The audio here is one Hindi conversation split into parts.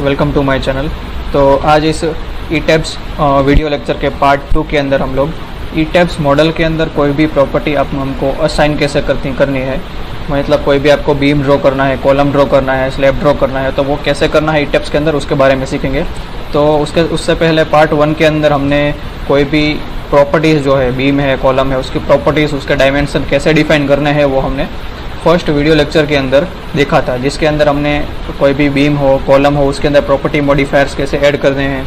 Welcome to my channel. तो आज इस ई-टैब्स वीडियो लेक्चर के पार्ट 2 के अंदर हम लोग ई-टैब्स मॉडल के अंदर कोई भी प्रॉपर्टी आप हमको असाइन कैसे करनी है, मतलब कोई भी आपको बीम ड्रॉ करना है, कॉलम ड्रॉ करना है, स्लैब ड्रॉ करना है, तो वो कैसे करना है ई-टैब्स के अंदर, उसके बारे में सीखेंगे। तो उससे पहले पार्ट 1 के अंदर हमने कोई भी प्रॉपर्टीज़ जो है, बीम है, कॉलम है, उसकी प्रॉपर्टीज़, उसके डायमेंशन कैसे डिफाइन करने हैं, वो हमने फर्स्ट वीडियो लेक्चर के अंदर देखा था, जिसके अंदर हमने कोई भी बीम हो, कॉलम हो, उसके अंदर प्रॉपर्टी मॉडिफायर्स कैसे ऐड करने हैं,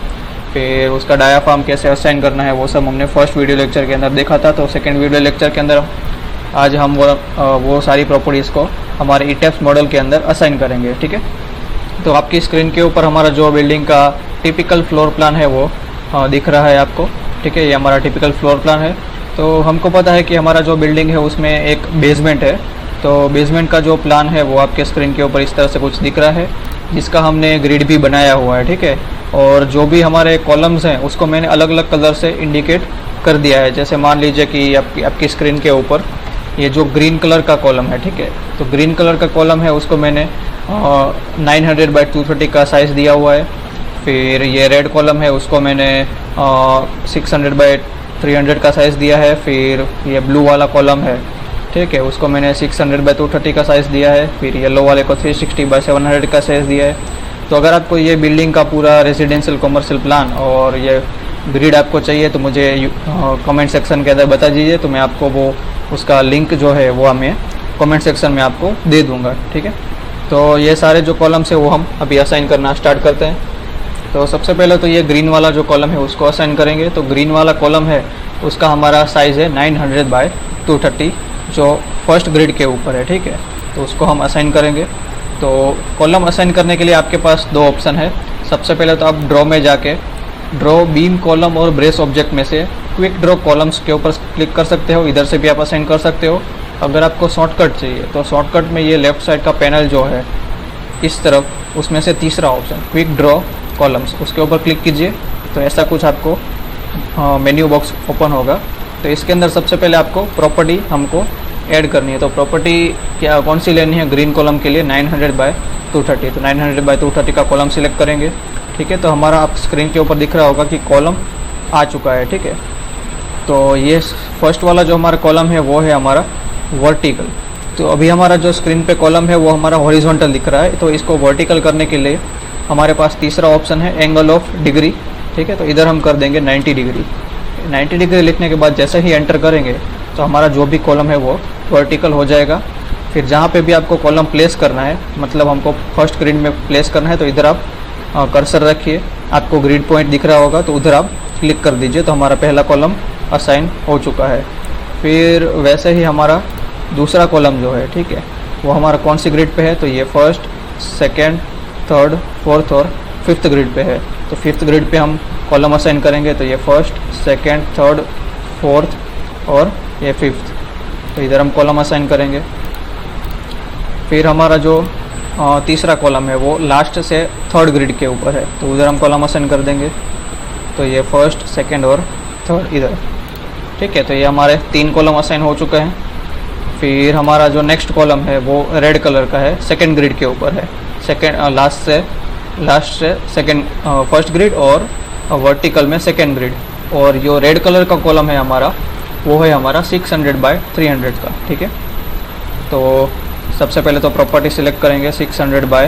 फिर उसका डायाफ्राम कैसे असाइन करना है, वो सब हमने फर्स्ट वीडियो लेक्चर के अंदर देखा था। तो सेकंड वीडियो लेक्चर के अंदर आज हम वो सारी प्रॉपर्टीज़ को हमारे ई-टैब्स मॉडल के अंदर असाइन करेंगे। ठीक है, तो आपकी स्क्रीन के ऊपर हमारा जो बिल्डिंग का टिपिकल फ्लोर प्लान है वो दिख रहा है आपको। ठीक है, ये हमारा टिपिकल फ्लोर प्लान है। तो हमको पता है कि हमारा जो बिल्डिंग है उसमें एक बेसमेंट है, तो बेसमेंट का जो प्लान है वो आपके स्क्रीन के ऊपर इस तरह से कुछ दिख रहा है, जिसका हमने ग्रिड भी बनाया हुआ है। ठीक है, और जो भी हमारे कॉलम्स हैं उसको मैंने अलग अलग कलर से इंडिकेट कर दिया है। जैसे मान लीजिए कि आपकी स्क्रीन के ऊपर ये जो ग्रीन कलर का कॉलम है, ठीक है, तो ग्रीन कलर का कॉलम है उसको मैंने 900 बाई 230 का साइज़ दिया हुआ है। फिर ये रेड कॉलम है उसको मैंने 600 बाई 300 का साइज़ दिया है। फिर ये ब्लू वाला कॉलम है, ठीक है, उसको मैंने 600 बाई 230 का साइज़ दिया है। फिर येलो वाले को 360 बाई 700 का साइज़ दिया है। तो अगर आपको ये बिल्डिंग का पूरा रेजिडेंशियल कमर्शियल प्लान और ये ग्रिड आपको चाहिए तो मुझे कमेंट सेक्शन के अंदर बता दीजिए, तो मैं आपको वो उसका लिंक जो है वो हमें कमेंट सेक्शन में आपको दे दूँगा। ठीक है, तो ये सारे जो कॉलम्स है वो हम अभी असाइन करना स्टार्ट करते हैं। तो सबसे पहले तो ये ग्रीन वाला जो कॉलम है उसको असाइन करेंगे। तो ग्रीन वाला कॉलम है उसका हमारा साइज़ है 900 बाई 230, जो फर्स्ट ग्रिड के ऊपर है। ठीक है, तो उसको हम असाइन करेंगे। तो कॉलम असाइन करने के लिए आपके पास दो ऑप्शन है। सबसे पहले तो आप ड्रॉ में जाके ड्रॉ बीम, कॉलम और ब्रेस ऑब्जेक्ट में से क्विक ड्रॉ कॉलम्स के ऊपर क्लिक कर सकते हो, इधर से भी आप असाइन कर सकते हो। अगर आपको शॉर्टकट चाहिए तो शॉर्टकट में ये लेफ़्ट साइड का पैनल जो है इस तरफ, उसमें से तीसरा ऑप्शन क्विक ड्रॉ कॉलम्स, उसके ऊपर क्लिक कीजिए। तो ऐसा कुछ आपको मेन्यू बॉक्स ओपन होगा। तो इसके अंदर सबसे पहले आपको प्रॉपर्टी हमको ऐड करनी है। तो प्रॉपर्टी क्या कौन सी लेनी है ग्रीन कॉलम के लिए, 900 बाई 230। तो 900 बाई 230 का कॉलम सिलेक्ट करेंगे। ठीक है, तो हमारा आप स्क्रीन के ऊपर दिख रहा होगा कि कॉलम आ चुका है। ठीक है, तो ये फर्स्ट वाला जो हमारा कॉलम है वो है हमारा वर्टिकल। तो अभी हमारा जो स्क्रीन पे कॉलम है वो हमारा हॉरिजॉन्टल दिख रहा है, तो इसको वर्टिकल करने के लिए हमारे पास तीसरा ऑप्शन है एंगल ऑफ डिग्री। ठीक है, तो इधर हम कर देंगे 90 डिग्री। 90 डिग्री लिखने के बाद जैसे ही एंटर करेंगे तो हमारा जो भी कॉलम है वो वर्टिकल हो जाएगा। फिर जहाँ पे भी आपको कॉलम प्लेस करना है, मतलब हमको फर्स्ट ग्रिड में प्लेस करना है, तो इधर आप कर्सर रखिए, आपको ग्रिड पॉइंट दिख रहा होगा तो उधर आप क्लिक कर दीजिए। तो हमारा पहला कॉलम असाइन हो चुका है। फिर वैसे ही हमारा दूसरा कॉलम जो है, ठीक है, वो हमारा कौन सी ग्रिड पे है, तो ये फर्स्ट, सेकेंड, थर्ड, फोर्थ और फिफ्थ ग्रिड पे है। तो फिफ्थ ग्रिड पे हम कॉलम असाइन करेंगे। तो ये फर्स्ट, सेकेंड, थर्ड, फोर्थ और ये फिफ्थ, तो इधर हम कॉलम असाइन करेंगे। फिर हमारा जो तीसरा कॉलम है वो लास्ट से थर्ड ग्रिड के ऊपर है, तो उधर हम कॉलम असाइन कर देंगे। तो ये फर्स्ट, सेकेंड और थर्ड इधर। ठीक है, तो ये हमारे 3 कॉलम असाइन हो चुके हैं। फिर हमारा जो नेक्स्ट कॉलम है वो रेड कलर का है, सेकेंड ग्रिड के ऊपर है, सेकेंड लास्ट से सेकेंड फर्स्ट ग्रिड और वर्टिकल में सेकेंड ग्रिड। और जो रेड कलर का कॉलम है हमारा वो है हमारा 600 बाई 300 का। ठीक है, तो सबसे पहले तो प्रॉपर्टी सिलेक्ट करेंगे 600 बाई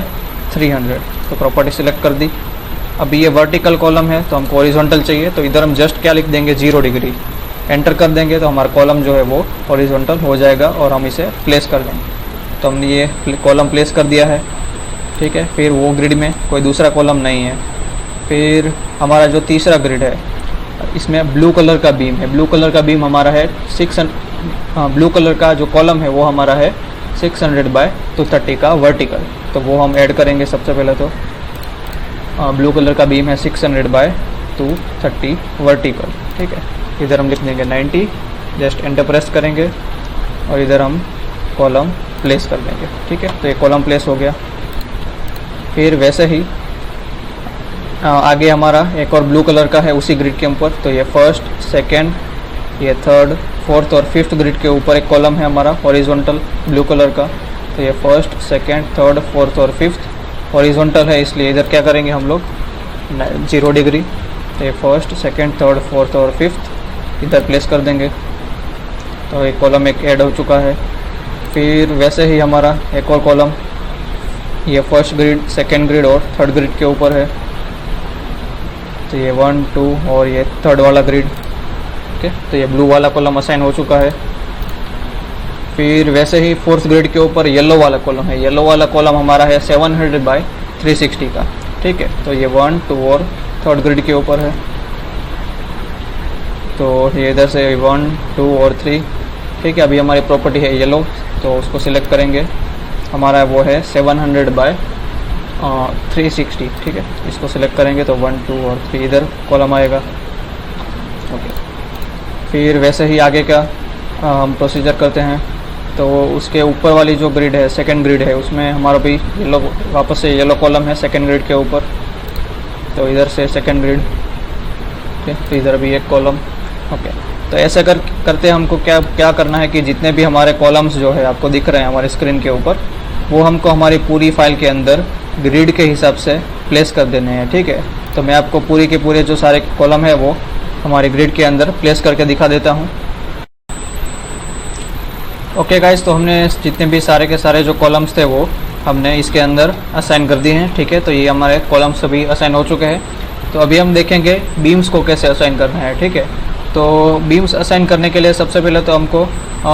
300। तो प्रॉपर्टी सिलेक्ट कर दी। अभी ये वर्टिकल कॉलम है तो हमको हॉरिजॉन्टल चाहिए, तो इधर हम जस्ट क्या लिख देंगे, 0 डिग्री। एंटर कर देंगे तो हमारा कॉलम जो है वो हॉरिजॉन्टल हो जाएगा और हम इसे प्लेस कर देंगे। तो हमने ये कॉलम प्लेस कर दिया है। ठीक है, फिर वो ग्रिड में कोई दूसरा कॉलम नहीं है। फिर हमारा जो तीसरा ग्रिड है इसमें ब्लू कलर का बीम है। ब्लू कलर का बीम हमारा है ब्लू कलर का जो कॉलम है वो हमारा है 600 बाई 230 का वर्टिकल। तो वो हम ऐड करेंगे। सबसे पहले तो ब्लू कलर का बीम है 600 बाई 230 वर्टिकल। ठीक है, इधर हम लिख देंगे 90, जस्ट एंटर प्रेस करेंगे और इधर हम कॉलम प्लेस कर देंगे। ठीक है, तो ये कॉलम प्लेस हो गया। फिर वैसे ही आगे हमारा एक और ब्लू कलर का है उसी ग्रिड के ऊपर। तो ये फर्स्ट, सेकेंड, ये थर्ड, फोर्थ और फिफ्थ ग्रिड के ऊपर एक कॉलम है हमारा हॉरिजॉन्टल ब्लू कलर का। तो ये फर्स्ट, सेकेंड, थर्ड, फोर्थ और फिफ्थ। हॉरिजॉन्टल है, इसलिए इधर क्या करेंगे हम लोग 0 डिग्री। तो ये फर्स्ट, सेकंड, थर्ड, फोर्थ और फिफ्थ इधर प्लेस कर देंगे। तो एक कॉलम एक ऐड हो चुका है। फिर वैसे ही हमारा एक और कॉलम ये फर्स्ट ग्रिड, सेकंड ग्रिड और थर्ड ग्रिड के ऊपर है। तो ये 1, 2 और ये थर्ड वाला ग्रिड। ओके, तो ये ब्लू वाला कॉलम असाइन हो चुका है। फिर वैसे ही फोर्थ ग्रिड के ऊपर येलो वाला कॉलम है। येलो वाला कॉलम हमारा है 700 बाई 360 का। ठीक है, तो ये 1, 2 और थर्ड ग्रिड के ऊपर है। तो ये इधर से 1, 2 और 3। ठीक है, अभी हमारी प्रॉपर्टी है येलो, तो उसको सिलेक्ट करेंगे। हमारा वो है 700 बाय 360। ठीक है, इसको सिलेक्ट करेंगे तो 1, 2 और 3 इधर कॉलम आएगा। ओके, फिर वैसे ही आगे का हम प्रोसीजर करते हैं। तो उसके ऊपर वाली जो ग्रिड है, सेकंड ग्रिड है, उसमें हमारा भी येलो, वापस से येलो कॉलम है सेकंड ग्रिड के ऊपर। तो इधर से सेकंड ग्रिड। ठीक है, तो इधर भी एक कॉलम। ओके, तो ऐसा करते हमको क्या करना है कि जितने भी हमारे कॉलम्स जो है आपको दिख रहे हैं हमारे स्क्रीन के ऊपर, वो हमको हमारी पूरी फाइल के अंदर ग्रिड के हिसाब से प्लेस कर देने हैं। ठीक है, तो मैं आपको पूरी के पूरे जो सारे कॉलम है वो हमारी ग्रिड के अंदर प्लेस करके दिखा देता हूँ। ओके गाइस, तो हमने जितने भी सारे के सारे जो कॉलम्स थे वो हमने इसके अंदर असाइन कर दिए हैं। ठीक है, तो ये हमारे कॉलम्स अभी असाइन हो चुके हैं। तो अभी हम देखेंगे बीम्स को कैसे असाइन करना है। ठीक है, तो बीम्स असाइन करने के लिए सबसे पहले तो हमको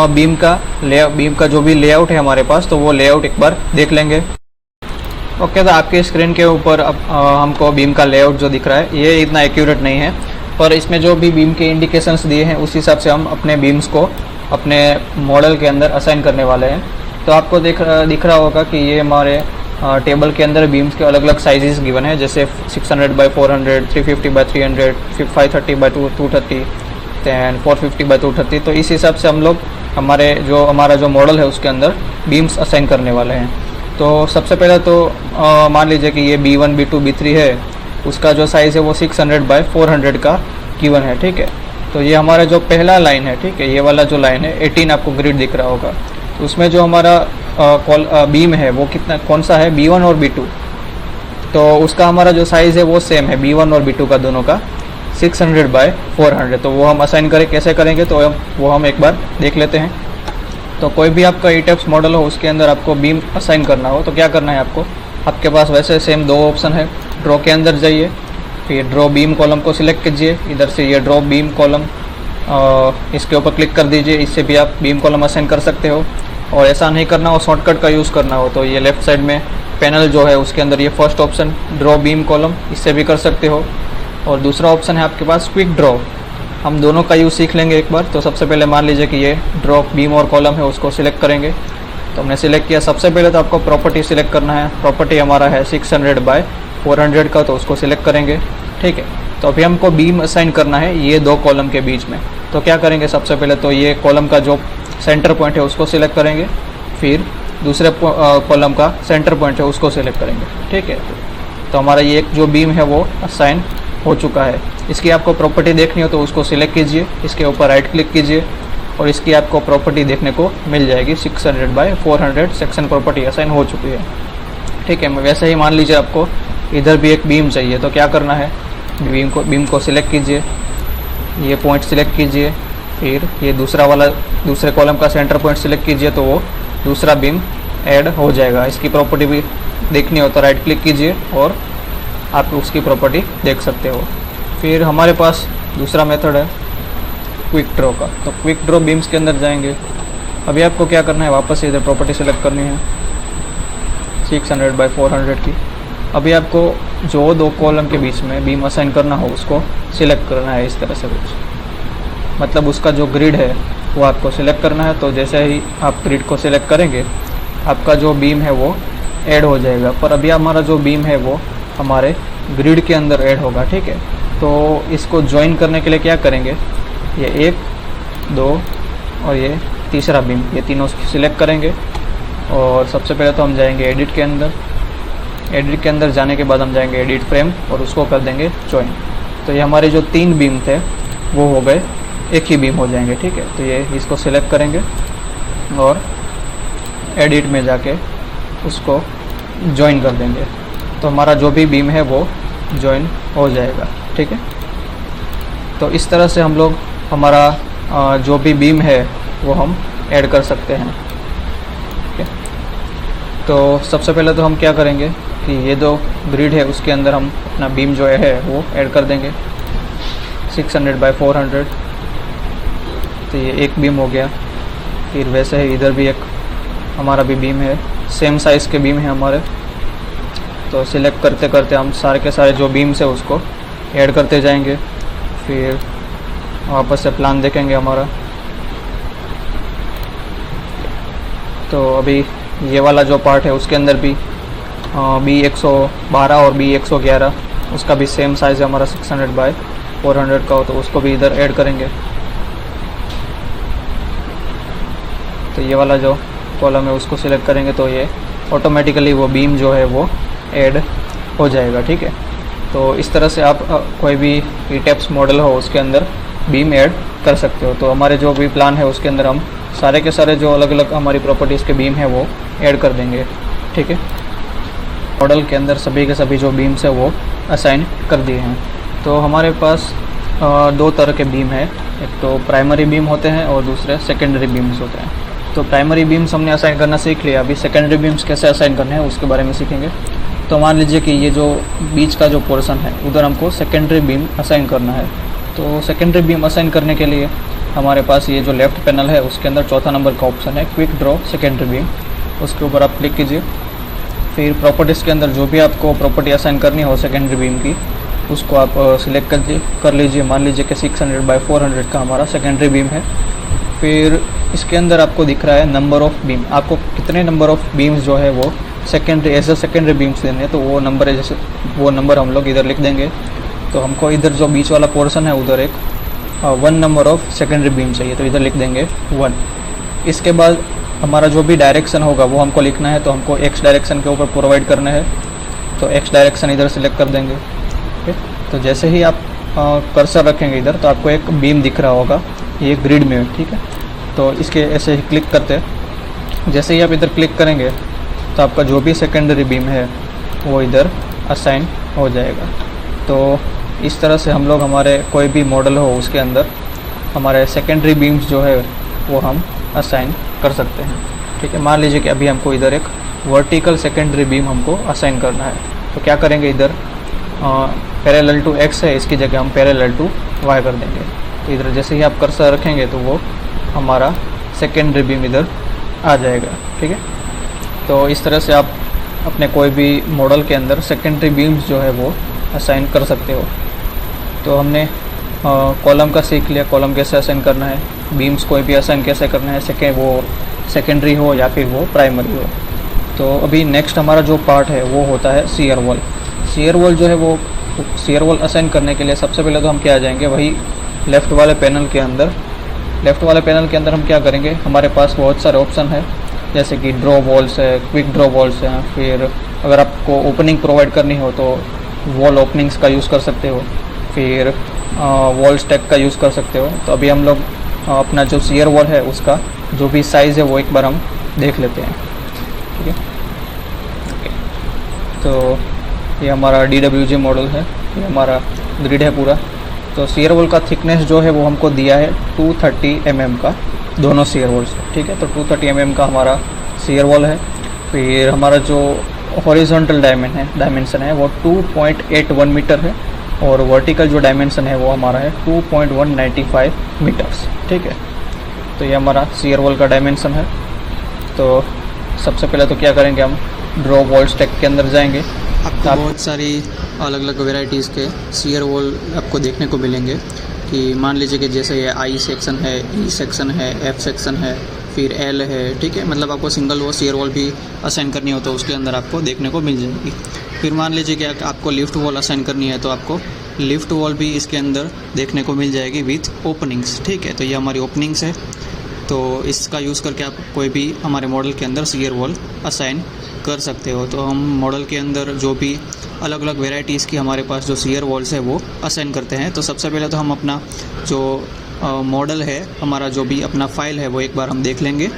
बीम का जो भी लेआउट है हमारे पास, तो वो लेआउट एक बार देख लेंगे। ओके, तो आपके स्क्रीन के ऊपर अब हमको बीम का लेआउट जो दिख रहा है ये इतना एक्यूरेट नहीं है, पर इसमें जो भी बीम के इंडिकेशंस दिए हैं उस हिसाब से हम अपने बीम्स को अपने मॉडल के अंदर असाइन करने वाले हैं। तो आपको दिख रहा होगा कि ये हमारे टेबल के अंदर बीम्स के अलग अलग साइजेस गिवन है, जैसे 600 बाई 400, 350 बाई 300, 530 बाई 230, 450 बाई 230। तो इस हिसाब से हम लोग हमारा जो मॉडल है उसके अंदर बीम्स असाइन करने वाले हैं। तो सबसे पहले तो मान लीजिए कि ये B1, B2, B3 है, उसका जो साइज़ है वो 600 बाई 400 का गिवन है। ठीक है, तो ये हमारा जो पहला लाइन है, ठीक है, ये वाला जो लाइन है 18 आपको ग्रिड दिख रहा होगा, तो उसमें जो हमारा बीम है वो कौन सा है, B1 और B2। तो उसका हमारा जो साइज़ है वो सेम है, B1 और B2 का दोनों का 600 बाई 400। तो वो हम असाइन कैसे करेंगे तो वो हम एक बार देख लेते हैं। तो कोई भी आपका ईटेप्स मॉडल हो उसके अंदर आपको बीम असाइन करना हो तो क्या करना है आपके पास वैसे सेम 2 ऑप्शन है। ड्रॉ के अंदर जाइए, फिर ड्रॉ बीम कॉलम को सिलेक्ट कीजिए, इधर से ये ड्रॉ बीम कॉलम इसके ऊपर क्लिक कर दीजिए। इससे भी आप बीम कॉलम असाइन कर सकते हो। और ऐसा नहीं करना हो, शॉर्टकट का यूज़ करना हो, तो ये लेफ्ट साइड में पैनल जो है उसके अंदर ये first option draw beam column, इससे भी कर सकते हो। और दूसरा ऑप्शन है आपके पास क्विक ड्रॉ। हम दोनों का यूज़ सीख लेंगे एक बार। तो सबसे पहले मान लीजिए कि ये ड्रॉ बीम और कॉलम है, उसको सिलेक्ट करेंगे। तो हमने सिलेक्ट किया। सबसे पहले तो आपको प्रॉपर्टी सिलेक्ट करना है। प्रॉपर्टी हमारा है 600 बाई 400 का, तो उसको सिलेक्ट करेंगे। ठीक है, तो अभी हमको बीम असाइन करना है ये 2 कॉलम के बीच में। तो क्या करेंगे, सबसे पहले तो ये कॉलम का जो सेंटर पॉइंट है उसको सिलेक्ट करेंगे, फिर दूसरे कॉलम का सेंटर पॉइंट है उसको सिलेक्ट करेंगे। ठीक है, तो हमारा ये एक जो बीम है वो असाइन हो चुका है। इसकी आपको प्रॉपर्टी देखनी हो तो उसको सिलेक्ट कीजिए, इसके ऊपर राइट क्लिक कीजिए और इसकी आपको प्रॉपर्टी देखने को मिल जाएगी। 600 बाई 400 सेक्शन प्रॉपर्टी असाइन हो चुकी है। ठीक है, वैसे ही मान लीजिए आपको इधर भी एक बीम चाहिए, तो क्या करना है, बीम को सिलेक्ट कीजिए, ये पॉइंट सिलेक्ट कीजिए, फिर ये दूसरे कॉलम का सेंटर पॉइंट सिलेक्ट कीजिए, तो वो दूसरा बीम ऐड हो जाएगा। इसकी प्रॉपर्टी भी देखनी हो तो राइट क्लिक कीजिए और आप उसकी प्रॉपर्टी देख सकते हो। फिर हमारे पास दूसरा मेथड है क्विक ड्रॉ का। तो क्विक ड्रॉ बीम्स के अंदर जाएंगे। अभी आपको क्या करना है, वापस से इधर प्रॉपर्टी सेलेक्ट करनी है 600 बाई 400 की। अभी आपको जो 2 कॉलम के बीच में बीम असाइन करना हो उसको सिलेक्ट करना है इस तरह से कुछ, मतलब उसका जो ग्रिड है वो आपको सिलेक्ट करना है। तो जैसे ही आप ग्रिड को सिलेक्ट करेंगे आपका जो बीम है वो ऐड हो जाएगा। पर अभी हमारा जो बीम है वो हमारे ग्रिड के अंदर ऐड होगा। ठीक है, तो इसको ज्वाइन करने के लिए क्या करेंगे, ये 1, 2 और ये तीसरा बीम, ये तीनों सिलेक्ट करेंगे। और सबसे पहले तो हम जाएंगे एडिट के अंदर। एडिट के अंदर जाने के बाद हम जाएंगे एडिट फ्रेम और उसको कर देंगे ज्वाइन। तो ये हमारे जो 3 बीम थे वो हो गए एक ही बीम हो जाएंगे। ठीक है, तो ये इसको सिलेक्ट करेंगे और एडिट में जाके उसको ज्वाइन कर देंगे। तो हमारा जो भी बीम है वो ज्वाइन हो जाएगा। ठीक है, तो इस तरह से हम लोग हमारा जो भी बीम है वो हम ऐड कर सकते हैं। ठीक है, तो सबसे पहले तो हम क्या करेंगे कि ये जो ग्रिड है उसके अंदर हम अपना बीम जो है वो ऐड कर देंगे 600 बाई 400। तो ये एक बीम हो गया। फिर वैसे ही इधर भी एक हमारा भी बीम है, सेम साइज़ के बीम है हमारे। तो सिलेक्ट करते करते हम सारे के सारे जो बीम्स है उसको ऐड करते जाएंगे। फिर वापस से प्लान देखेंगे हमारा। तो अभी ये वाला जो पार्ट है उसके अंदर भी B112 और B111 उसका भी सेम साइज़ है हमारा 600 बाई 400 का हो, तो उसको भी इधर ऐड करेंगे। तो ये वाला जो कॉलम है उसको सिलेक्ट करेंगे तो ये ऑटोमेटिकली वो बीम जो है वो ऐड हो जाएगा। ठीक है, तो इस तरह से आप कोई भी ईटेप्स मॉडल हो उसके अंदर बीम ऐड कर सकते हो। तो हमारे जो भी प्लान है उसके अंदर हम सारे के सारे जो अलग अलग हमारी प्रॉपर्टीज़ के बीम है वो ऐड कर देंगे। ठीक है, मॉडल के अंदर सभी के सभी जो बीम्स है वो असाइन कर दिए हैं। तो हमारे पास दो तरह के बीम है, एक तो प्राइमरी बीम होते हैं और दूसरे सेकेंडरी बीम्स होते हैं। तो प्राइमरी बीम्स हमने असाइन करना सीख लिया, अभी सेकेंडरी बीम्स कैसे असाइन करने हैं उसके बारे में सीखेंगे। तो मान लीजिए कि ये जो बीच का जो पोर्शन है उधर हमको सेकेंडरी बीम असाइन करना है। तो सेकेंडरी बीम असाइन करने के लिए हमारे पास ये जो लेफ़्ट पैनल है उसके अंदर चौथा नंबर का ऑप्शन है क्विक ड्रॉ सेकेंडरी बीम, उसके ऊपर आप क्लिक कीजिए। फिर प्रॉपर्टीज़ के अंदर जो भी आपको प्रॉपर्टी असाइन करनी हो सेकेंडरी बीम की उसको आप सिलेक्ट कर लीजिए। मान लीजिए कि 600 बाई 400 का हमारा सेकेंडरी बीम है। फिर इसके अंदर आपको दिख रहा है नंबर ऑफ़ बीम, आपको कितने नंबर ऑफ़ बीम्स जो है वो secondary as a secondary beams देने हैं। तो वो नंबर है, जैसे वो नंबर हम लोग इधर लिख देंगे। तो हमको इधर जो बीच वाला पोर्शन है उधर एक 1 नंबर ऑफ़ सेकेंडरी बीम चाहिए, तो इधर लिख देंगे 1। इसके बाद हमारा जो भी डायरेक्शन होगा वो हमको लिखना है, तो हमको एक्स डायरेक्शन के ऊपर प्रोवाइड करना है। तो एक्स डायरेक्शन इधर सेलेक्ट कर देंगे। ठीक, तो जैसे ही आप कर्सर रखेंगे इधर तो आपको एक बीम दिख रहा होगा ये ग्रिड में। ठीक है, तो इसके ऐसे ही क्लिक करते, जैसे ही आप इधर क्लिक करेंगे तो आपका जो भी सेकेंडरी बीम है वो इधर असाइन हो जाएगा। तो इस तरह से हम लोग हमारे कोई भी मॉडल हो उसके अंदर हमारे सेकेंडरी बीम्स जो है वो हम असाइन कर सकते हैं। ठीक है, मान लीजिए कि अभी हमको इधर एक वर्टिकल सेकेंडरी बीम हमको असाइन करना है। तो क्या करेंगे, इधर पैरेलल टू एक्स है, इसकी जगह हम पैरेलल टू वाई कर देंगे। तो इधर जैसे ही आप कर्सर रखेंगे तो वो हमारा सेकेंडरी बीम इधर आ जाएगा। ठीक है, तो इस तरह से आप अपने कोई भी मॉडल के अंदर सेकेंडरी बीम्स जो है वो असाइन कर सकते हो। तो हमने कॉलम का सीख लिया, कॉलम कैसे असाइन करना है, बीम्स कोई भी असाइन कैसे करना है, वो सेकेंडरी हो या फिर वो प्राइमरी हो। तो अभी नेक्स्ट हमारा जो पार्ट है वो होता है शियर वॉल। शियर वॉल जो है वो शियर वॉल असाइन करने के लिए सबसे पहले तो हम क्या आ जाएंगे, वही लेफ़्ट वाले पैनल के अंदर। लेफ़्ट वाले पैनल के अंदर हम क्या करेंगे, हमारे पास बहुत सारे ऑप्शन है, जैसे कि ड्रॉ वॉल्स है, क्विक ड्रॉ वॉल्स हैं। फिर अगर आपको ओपनिंग प्रोवाइड करनी हो तो वॉल ओपनिंग्स का यूज़ कर सकते हो, फिर वॉल स्टैक का यूज़ कर सकते हो। तो अभी हम लोग अपना जो शियर वॉल है उसका जो भी साइज़ है वो एक बार हम देख लेते हैं। ठीक है, तो ये हमारा DWG मॉडल है, ये हमारा ग्रिड है पूरा। तो शियर वॉल का थिकनेस जो है वो हमको दिया है 230 mm का, दोनों शियर वॉल्स। ठीक है, तो 230 mm का हमारा शियर वॉल है। फिर हमारा जो हॉरिजॉन्टल डायमेंशन है वो 2.81 मीटर है और वर्टिकल जो डायमेंशन है वो हमारा है 2.195 मीटर्स। ठीक है, तो ये हमारा शियर वॉल का डायमेंशन है। तो सबसे पहले तो क्या करेंगे, हम ड्रॉ वॉल स्टैक के अंदर जाएंगे। आपको बहुत सारी अलग अलग वेराइटीज़ के शियर वॉल आपको देखने को मिलेंगे कि मान लीजिए कि जैसे ये आई सेक्शन है, ई सेक्शन है, एफ सेक्शन है, फिर एल है। ठीक है, मतलब आपको सिंगल वो शियर वॉल भी असाइन करनी हो तो उसके अंदर आपको देखने को मिल जाएगी। फिर मान लीजिए कि आपको लिफ्ट वॉल असाइन करनी है तो आपको लिफ्ट वॉल भी इसके अंदर देखने को मिल जाएगी विथ ओपनिंग्स। ठीक है, तो ये हमारी ओपनिंग्स है, तो इसका यूज़ करके आप कोई भी हमारे मॉडल के अंदर शियर वॉल असाइन कर सकते हो। तो हम मॉडल के अंदर जो भी अलग अलग वेराइटीज़ की हमारे पास जो शियर वॉल्स है वो असाइन करते हैं। तो सबसे पहले तो हम अपना जो मॉडल है, हमारा जो भी अपना फाइल है वो एक बार हम देख लेंगे।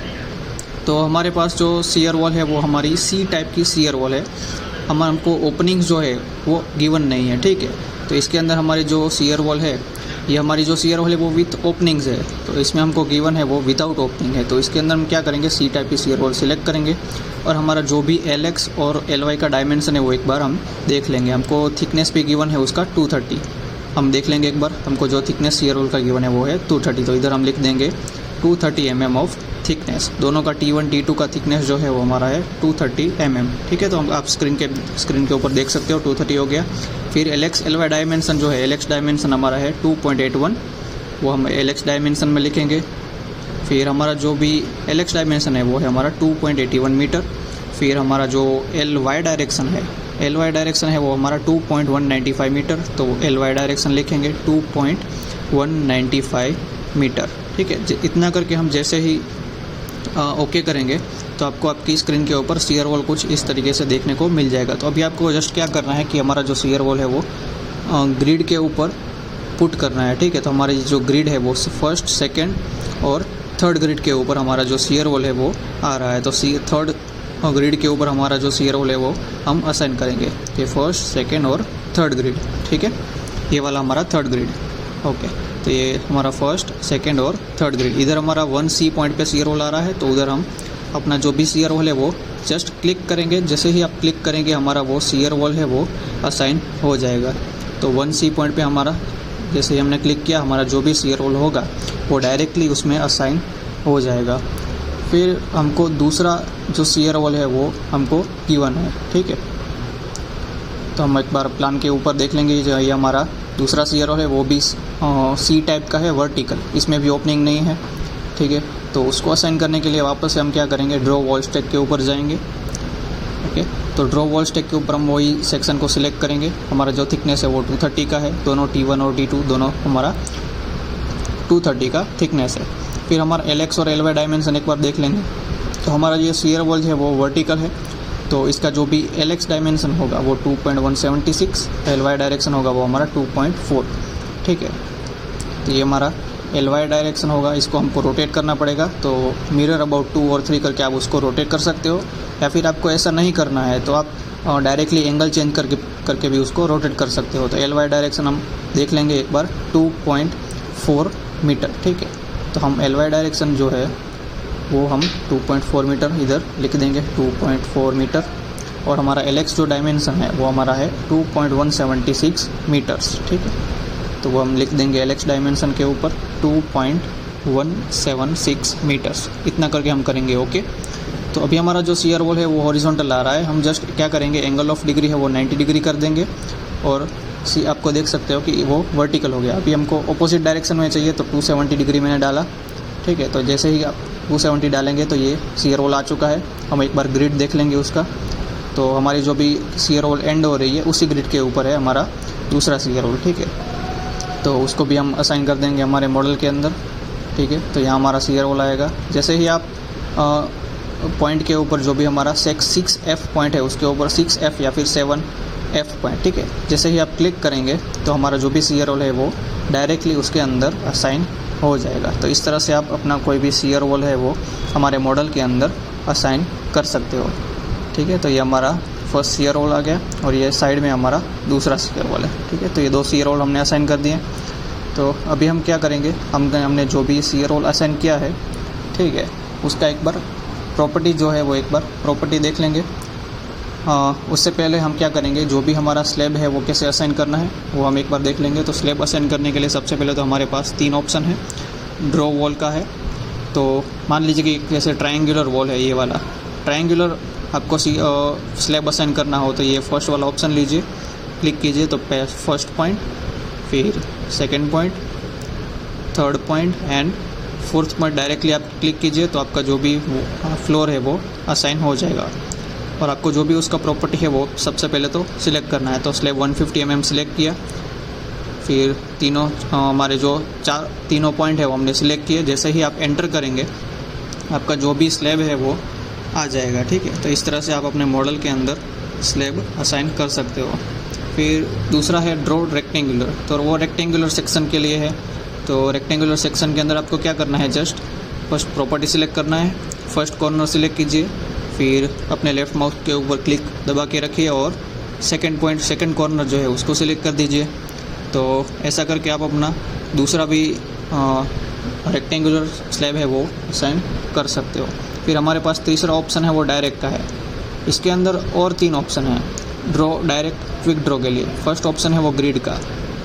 तो हमारे पास जो शियर वॉल है वो हमारी C टाइप की शियर वॉल है। हमको ओपनिंग्स जो है वो गिवन नहीं है, ठीक है। तो इसके अंदर हमारी जो सीयर वॉल है, ये हमारी जो सीयर वॉल है वो विथ ओपनिंग्स है, तो इसमें हमको गिवन है वो विदाउट ओपनिंग है। तो इसके अंदर हम क्या करेंगे, सी टाइप की सीयर वॉल सिलेक्ट करेंगे और हमारा जो भी LX और LY का डायमेंशन है वो एक बार हम देख लेंगे। हमको थिकनेस भी गिवन है उसका 230, हम देख लेंगे एक बार। हमको जो थिकनेस सीयर वॉल का गिवन है वो है 230, तो इधर हम लिख देंगे 230 mm ऑफ थिकनेस। दोनों का T1 T2 का थिकनेस जो है वो हमारा है 230 mm, ठीक है। तो हम आप स्क्रीन के ऊपर देख सकते हो 230 हो गया। फिर LX LY डायमेंशन जो है, LX डायमेंशन हमारा है 2.81, वो हम LX डायमेंशन में लिखेंगे। फिर हमारा जो भी LX डायमेंशन है वो है हमारा 2.81 मीटर। फिर हमारा जो LY डायरेक्शन है वो हमारा 2.195 मीटर, तो LY डायरेक्शन लिखेंगे 2.195 मीटर, ठीक है। इतना करके हम जैसे ही ओके करेंगे तो आपको आपकी स्क्रीन के ऊपर सीयर वॉल कुछ इस तरीके से देखने को मिल जाएगा। तो अभी आपको जस्ट क्या करना है कि हमारा जो सीयर वॉल है वो ग्रिड के ऊपर पुट करना है, ठीक है। तो हमारी जो ग्रिड है वो फर्स्ट, सेकंड और थर्ड ग्रिड के ऊपर हमारा जो सीयर वॉल है वो आ रहा है। तो थर्ड ग्रिड के ऊपर हमारा जो सीयर वॉल है वो हम असाइन करेंगे कि फर्स्ट, सेकेंड और थर्ड ग्रिड, ठीक है। ये वाला हमारा थर्ड ग्रिड, ओके। तो ये हमारा फर्स्ट, सेकेंड और थर्ड ग्रिड। इधर हमारा 1C पॉइंट पे सीयर वॉल आ रहा है, तो उधर हम अपना जो भी सीयर वॉल है वो जस्ट क्लिक करेंगे। जैसे ही आप क्लिक करेंगे हमारा वो सीयर वॉल है वो असाइन हो जाएगा। तो 1C पॉइंट पे हमारा जैसे ही हमने क्लिक किया, हमारा जो भी सीयर वॉल होगा वो डायरेक्टली उसमें असाइन हो जाएगा। फिर हमको दूसरा जो सीयर वॉल है वो हमको गिवन है, ठीक है। तो हम एक बार प्लान के ऊपर देख लेंगे, जो ये हमारा दूसरा सीयर वॉल है वो भी C टाइप का है, वर्टिकल, इसमें भी ओपनिंग नहीं है, ठीक है। तो उसको असाइन करने के लिए वापस से हम क्या करेंगे, ड्रॉ वॉल स्टैक के ऊपर जाएंगे, ओके। तो ड्रॉ वॉल स्टैक के ऊपर हम वही सेक्शन को सिलेक्ट करेंगे। हमारा जो थिकनेस है वो 230 का है, दोनों T1 और T2 दोनों हमारा 230 का थिकनेस है। फिर हमारा LX और LY डायमेंशन एक बार देख लेंगे। तो हमारा ये सीयर वॉल है वो वर्टिकल है, तो इसका जो भी LX डायमेंशन होगा वो 2.176, LY डायरेक्शन होगा वो हमारा 2.4, ठीक है। तो ये हमारा LY डायरेक्शन होगा, इसको हमको रोटेट करना पड़ेगा। तो मिरर अबाउट 2 और 3 करके आप उसको रोटेट कर सकते हो, या फिर आपको ऐसा नहीं करना है तो आप डायरेक्टली एंगल चेंज करके भी उसको रोटेट कर सकते हो। तो LY डायरेक्शन हम देख लेंगे एक बार 2.4 मीटर, ठीक है। तो हम LY डायरेक्शन जो है वो हम 2.4 मीटर इधर लिख देंगे, 2.4 मीटर। और हमारा LX जो डायमेंशन है वो हमारा है 2.176 मीटर्स, ठीक है। तो वो हम लिख देंगे LX डायमेंशन के ऊपर 2.176 मीटर्स, इतना करके हम करेंगे ओके। तो अभी हमारा जो सीयर वॉल है वो हॉरिजॉन्टल आ रहा है, हम जस्ट क्या करेंगे, एंगल ऑफ डिग्री है वो 90 डिग्री कर देंगे, और आपको देख सकते हो कि वो वर्टिकल हो गया। अभी हमको अपोजिट डायरेक्शन में चाहिए, तो 270 डिग्री मैंने डाला, ठीक है। तो जैसे ही आप 270 डालेंगे तो ये सीयर वॉल आ चुका है। हम एक बार ग्रिड देख लेंगे उसका। तो हमारी जो भी सीयर वॉल एंड हो रही है उसी ग्रिड के ऊपर है हमारा दूसरा सीयर वॉल, ठीक है। तो उसको भी हम असाइन कर देंगे हमारे मॉडल के अंदर, ठीक है। तो यहाँ हमारा सीयर वॉल आएगा। जैसे ही आप पॉइंट के ऊपर जो भी हमारा 6F पॉइंट है उसके ऊपर 6F या फिर 7F पॉइंट, ठीक है, जैसे ही आप क्लिक करेंगे तो हमारा जो भी सीयर वॉल है वो डायरेक्टली उसके अंदर असाइन हो जाएगा। तो इस तरह से आप अपना कोई भी सीयर वॉल है वो हमारे मॉडल के अंदर असाइन कर सकते हो, ठीक है। तो ये हमारा फर्स्ट सीयर वॉल आ गया, और ये साइड में हमारा दूसरा सीयर वॉल है, ठीक है। तो ये 2 सीयर वॉल हमने असाइन कर दिए। तो अभी हम क्या करेंगे, हमने जो भी सीयर वॉल असाइन किया है, ठीक है, उसका एक बार प्रॉपर्टी जो है वो एक बार प्रॉपर्टी देख लेंगे। उससे पहले हम क्या करेंगे, जो भी हमारा स्लैब है वो कैसे असाइन करना है वो हम एक बार देख लेंगे। तो स्लैब असाइन करने के लिए सबसे पहले तो हमारे पास 3 ऑप्शन है। ड्रॉ वॉल का है, तो मान लीजिए कि जैसे ट्रायंगुलर वॉल है, ये वाला ट्रायंगुलर आपको स्लैब असाइन करना हो तो ये फर्स्ट वाला ऑप्शन लीजिए, क्लिक कीजिए। तो फर्स्ट पॉइंट, फिर second point, third point and fourth point directly आप क्लिक कीजिए, तो आपका जो भी फ्लोर है वो असाइन हो जाएगा। और आपको जो भी उसका प्रॉपर्टी है वो सबसे पहले तो सिलेक्ट करना है। तो स्लैब 150 mm सिलेक्ट किया, फिर तीनों हमारे जो तीनों पॉइंट है वो हमने सिलेक्ट किए। जैसे ही आप एंटर करेंगे आपका जो भी स्लैब है वो आ जाएगा, ठीक है। तो इस तरह से आप अपने मॉडल के अंदर स्लैब असाइन कर सकते हो। फिर दूसरा है ड्रॉ रेक्टेंगुलर, तो वो रेक्टेंगुलर सेक्शन के लिए है। तो रेक्टेंगुलर सेक्शन के अंदर आपको क्या करना है, जस्ट फर्स्ट प्रॉपर्टी सिलेक्ट करना है, फर्स्ट कॉर्नर सिलेक्ट कीजिए, फिर अपने लेफ़्ट माउस के ऊपर क्लिक दबा के रखिए और सेकंड कॉर्नर जो है उसको सिलेक्ट कर दीजिए। तो ऐसा करके आप अपना दूसरा भी रेक्टेंगुलर स्लैब है वो असाइन कर सकते हो। फिर हमारे पास तीसरा ऑप्शन है वो डायरेक्ट का है। इसके अंदर और 3 ऑप्शन हैं ड्रॉ, डायरेक्ट, क्विक ड्रॉ के लिए। फर्स्ट ऑप्शन है वो ग्रिड का,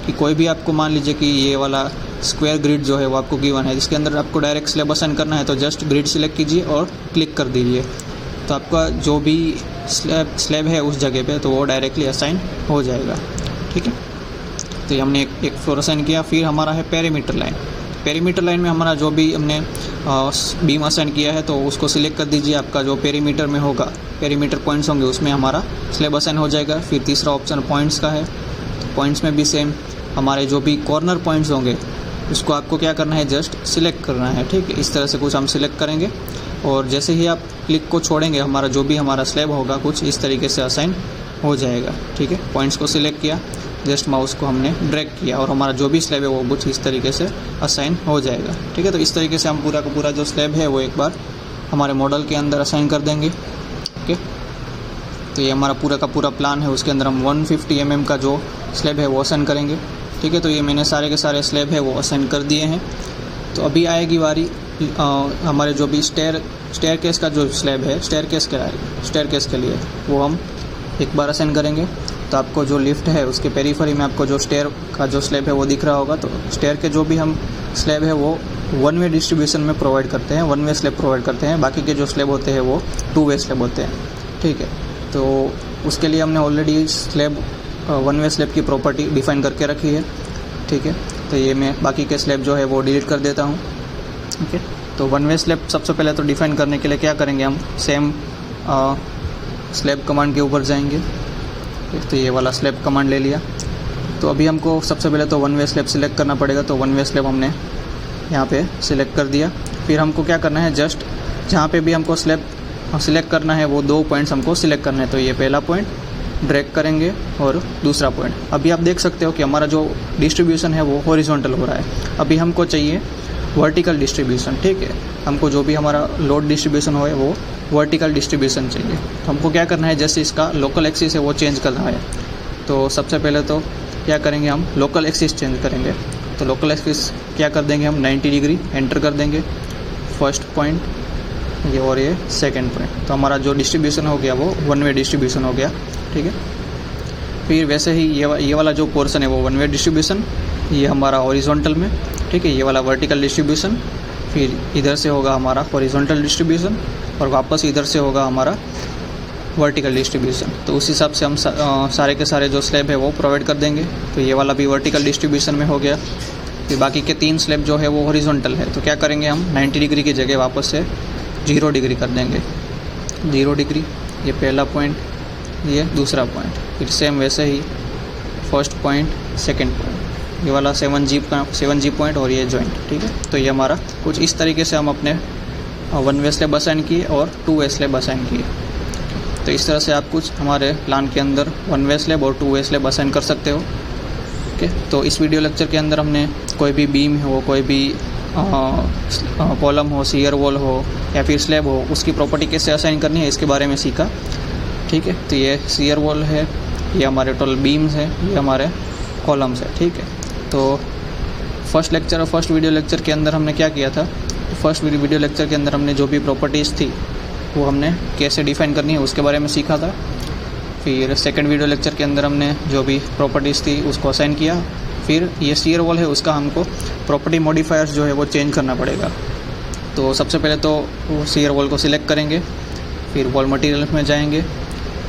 कि कोई भी आपको मान लीजिए कि ये वाला स्क्वायर ग्रिड जो है वो आपको गिवन है, जिसके अंदर आपको डायरेक्ट स्लैब असाइन करना है, तो जस्ट ग्रिड सिलेक्ट कीजिए और क्लिक कर दीजिए। तो आपका जो भी स्लैब है उस जगह पे तो वो डायरेक्टली असाइन हो जाएगा। ठीक है, तो ये हमने एक फ्लोर असाइन किया। फिर हमारा है पेरीमीटर लाइन। पेरीमीटर लाइन में हमारा जो भी हमने बीम असाइन किया है तो उसको सिलेक्ट कर दीजिए। आपका जो पेरीमीटर में होगा, पेरीमीटर पॉइंट्स होंगे उसमें हमारा स्लैब असाइन हो जाएगा। फिर तीसरा ऑप्शन पॉइंट्स का है, तो पॉइंट्स में भी सेम हमारे जो भी कॉर्नर पॉइंट्स होंगे उसको आपको क्या करना है, जस्ट सिलेक्ट करना है। ठीक है, इस तरह से कुछ हम सिलेक्ट करेंगे और जैसे ही आप क्लिक को छोड़ेंगे हमारा जो भी हमारा स्लैब होगा कुछ इस तरीके से असाइन हो जाएगा। ठीक है, पॉइंट्स को सिलेक्ट किया, जस्ट माउस को हमने ड्रैग किया और हमारा जो भी स्लैब है वो कुछ इस तरीके से असाइन हो जाएगा। ठीक है, तो इस तरीके से हम पूरा का पूरा जो स्लैब है वो एक बार हमारे मॉडल के अंदर असाइन कर देंगे। ओके, तो ये हमारा पूरा का पूरा प्लान है। उसके अंदर हम 150 mm का जो स्लैब है वो असाइन करेंगे। ठीक है, तो ये मैंने सारे के सारे स्लैब है वो असाइन कर दिए हैं। तो अभी आएगी बारी हमारे जो भी स्टेयरकेस का जो स्लैब है, स्टेयरकेस के लिए वो हम एक बार असाइन करेंगे। तो आपको जो लिफ्ट है उसके पेरीफरी में आपको जो स्टेयर का जो स्लैब है वो दिख रहा होगा। तो स्टेयर के जो भी हम स्लैब है वो 1 वे डिस्ट्रीब्यूशन में प्रोवाइड करते हैं, 1 वे स्लैब प्रोवाइड करते हैं। बाकी के जो स्लैब होते हैं वो 2 वे स्लैब होते हैं। ठीक है, तो उसके लिए हमने ऑलरेडी स्लैब 1 वे स्लैब की प्रॉपर्टी डिफाइन करके रखी है। ठीक है, तो ये मैं बाकी के स्लैब जो है वो डिलीट कर देता हूँ। ओके, तो 1 वे स्लैब सबसे पहले तो डिफाइन करने के लिए क्या करेंगे, हम सेम स्लैब कमांड के ऊपर जाएंगे। तो ये वाला स्लैब कमांड ले लिया। तो अभी हमको सबसे पहले तो 1 वे स्लैब सिलेक्ट करना पड़ेगा। तो 1 वे स्लैब हमने यहाँ पे सिलेक्ट कर दिया। फिर हमको क्या करना है, जस्ट जहाँ पे भी हमको स्लैब सिलेक्ट करना है वो 2 पॉइंट्स हमको सिलेक्ट करना है। तो ये पहला पॉइंट ड्रैग करेंगे और दूसरा पॉइंट। अभी आप देख सकते हो कि हमारा जो डिस्ट्रीब्यूशन है वो हॉरिजॉन्टल हो रहा है। अभी हमको चाहिए वर्टिकल डिस्ट्रीब्यूशन। ठीक है, हमको जो भी हमारा लोड डिस्ट्रीब्यूशन हो वो वर्टिकल डिस्ट्रीब्यूशन चाहिए। तो हमको क्या करना है, जैसे इसका लोकल एक्सिस है वो चेंज करना है। तो सबसे पहले तो क्या करेंगे, हम लोकल एक्सिस चेंज करेंगे। तो लोकल एक्सिस क्या कर देंगे, हम 90 डिग्री एंटर कर देंगे। फर्स्ट पॉइंट ये और ये सेकंड पॉइंट। तो हमारा जो डिस्ट्रीब्यूशन हो गया वो 1 वे डिस्ट्रीब्यूशन हो गया। ठीक है, फिर वैसे ही ये वाला जो पोर्शन है वो 1 वे डिस्ट्रीब्यूशन, ये हमारा हॉरिजॉन्टल में। ठीक है, ये वाला वर्टिकल डिस्ट्रीब्यूशन, फिर इधर से होगा हमारा हॉरिजॉन्टल डिस्ट्रीब्यूशन और वापस इधर से होगा हमारा वर्टिकल डिस्ट्रीब्यूशन। तो उस हिसाब से हम सारे के सारे जो स्लैब है वो प्रोवाइड कर देंगे। तो ये वाला भी वर्टिकल डिस्ट्रीब्यूशन में हो गया। फिर बाकी के 3 स्लैब जो है वो हॉरिजॉन्टल है। तो क्या करेंगे, हम 90 डिग्री की जगह वापस से 0 डिग्री कर देंगे। 0 डिग्री, ये पहला पॉइंट, ये दूसरा पॉइंट। फिर सेम वैसे ही फर्स्ट पॉइंट, सेकंड पॉइंट, ये वाला 7G पॉइंट और ये जॉइंट। ठीक है, तो ये हमारा कुछ इस तरीके से हम अपने 1 वे स्लैब असाइन किए और 2 वे स्लैब असाइन किए। तो इस तरह से आप कुछ हमारे प्लान के अंदर 1 वे स्लैब और 2 वे स्लैब असाइन कर सकते हो। ओके, तो इस वीडियो लेक्चर के अंदर हमने कोई भी बीम हो, कोई भी कॉलम हो, शियर वॉल हो या फिर स्लैब हो, उसकी प्रॉपर्टी कैसे असाइन करनी है इसके बारे में सीखा। ठीक है, तो ये शियर वॉल है, ये हमारे टोटल बीम्स है, ये हमारे कॉलम्स है। ठीक है, तो फर्स्ट लेक्चर और फर्स्ट वीडियो लेक्चर के अंदर हमने क्या किया था, फर्स्ट वीडियो लेक्चर के अंदर हमने जो भी प्रॉपर्टीज़ थी वो हमने कैसे डिफ़ाइन करनी है उसके बारे में सीखा था। फिर सेकंड वीडियो लेक्चर के अंदर हमने जो भी प्रॉपर्टीज़ थी उसको असाइन किया। फिर ये शियर वॉल है उसका हमको प्रॉपर्टी मॉडिफायर्स जो है वो चेंज करना पड़ेगा। तो सबसे पहले तो वो शियर वॉल को सिलेक्ट करेंगे, फिर वॉल मटेरियल में जाएंगे।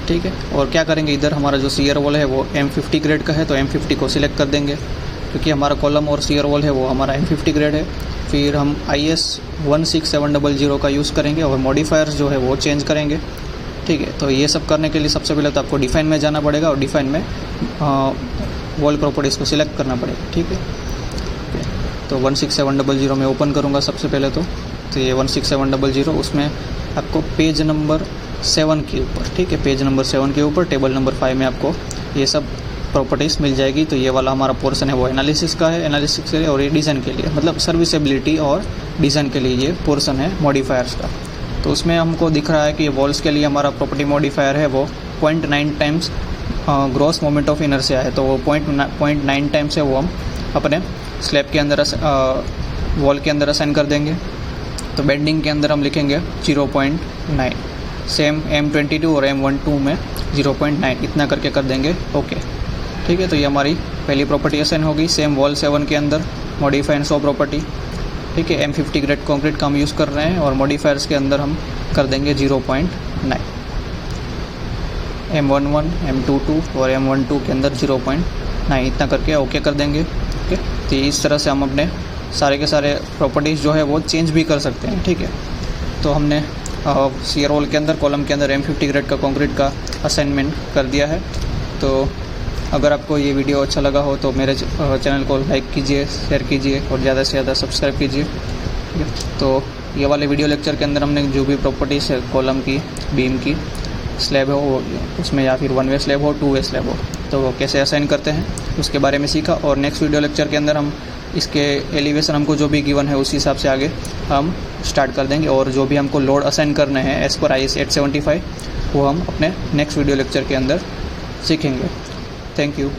ठीक है, और क्या करेंगे, इधर हमारा जो शियर वॉल है वो M50 ग्रेड का है तो M50 को सिलेक्ट कर देंगे, क्योंकि हमारा कॉलम और शियर वॉल है वो हमारा M50 ग्रेड है। फिर हम IS 16700 का यूज़ करेंगे और मॉडिफायर्स जो है वो चेंज करेंगे। ठीक है, तो ये सब करने के लिए सबसे पहले तो आपको डिफ़ाइन में जाना पड़ेगा और डिफ़ाइन में वॉल प्रॉपर्टीज़ को सिलेक्ट करना पड़ेगा। ठीक है, तो 16700 में ओपन करूँगा सबसे पहले तो ये 16700, उसमें आपको पेज नंबर 7 के ऊपर, ठीक है, पेज नंबर 7 के ऊपर टेबल नंबर 5 में आपको ये सब प्रॉपर्टीज़ मिल जाएगी। तो ये वाला हमारा पोर्शन है वो एनालिसिस का है, एनालिसिस के लिए और ये डिज़ाइन के लिए, मतलब सर्विसेबिलिटी और डिज़ाइन के लिए ये पोर्शन है मॉडिफायर्स का। तो उसमें हमको दिख रहा है कि वॉल्स के लिए हमारा प्रॉपर्टी मॉडिफायर है वो 0.9 times gross moment of inertia है। तो वो 0.9 टाइम्स है वो हम अपने स्लैब के अंदर वॉल के अंदर असाइन कर देंगे। तो बेंडिंग के अंदर हम लिखेंगे 0.9, सेम M22 और M12 में 0.9 इतना करके कर देंगे ओके। ठीक है, तो ये हमारी पहली प्रॉपर्टी असाइन होगी। सेम वॉल 7 के अंदर मॉडिफाई एंड शो प्रॉपर्टी। ठीक है, M50 ग्रेड कॉन्क्रीट का हम यूज़ कर रहे हैं और मॉडिफायर्स के अंदर हम कर देंगे 0.9। M11, M22 और M12 के अंदर 0.9 इतना करके ओके कर देंगे। ओके, तो इस तरह से हम अपने सारे के सारे प्रॉपर्टीज़ जो है वो चेंज भी कर सकते हैं। ठीक है, तो हमने शियर वॉल के अंदर कॉलम के अंदर M50 ग्रेड का कॉन्क्रीट का असाइनमेंट कर दिया है। तो अगर आपको ये वीडियो अच्छा लगा हो तो मेरे चैनल को लाइक कीजिए, शेयर कीजिए और ज़्यादा से ज़्यादा सब्सक्राइब कीजिए। ठीक है, तो ये वाले वीडियो लेक्चर के अंदर हमने जो भी प्रॉपर्टीज़ है कॉलम की, बीम की, स्लैब हो उसमें या फिर 1 वे स्लैब हो 2 वे स्लैब हो तो वो कैसे असाइन करते हैं उसके बारे में सीखा। और नेक्स्ट वीडियो लेक्चर के अंदर हम इसके एलिवेशन हमको जो भी गिवन है उसी हिसाब से आगे हम स्टार्ट कर देंगे। और जो भी हमको लोड असाइन करने हैं एज़ पर IS 875 वो हम अपने नेक्स्ट वीडियो लेक्चर के अंदर सीखेंगे। Thank you.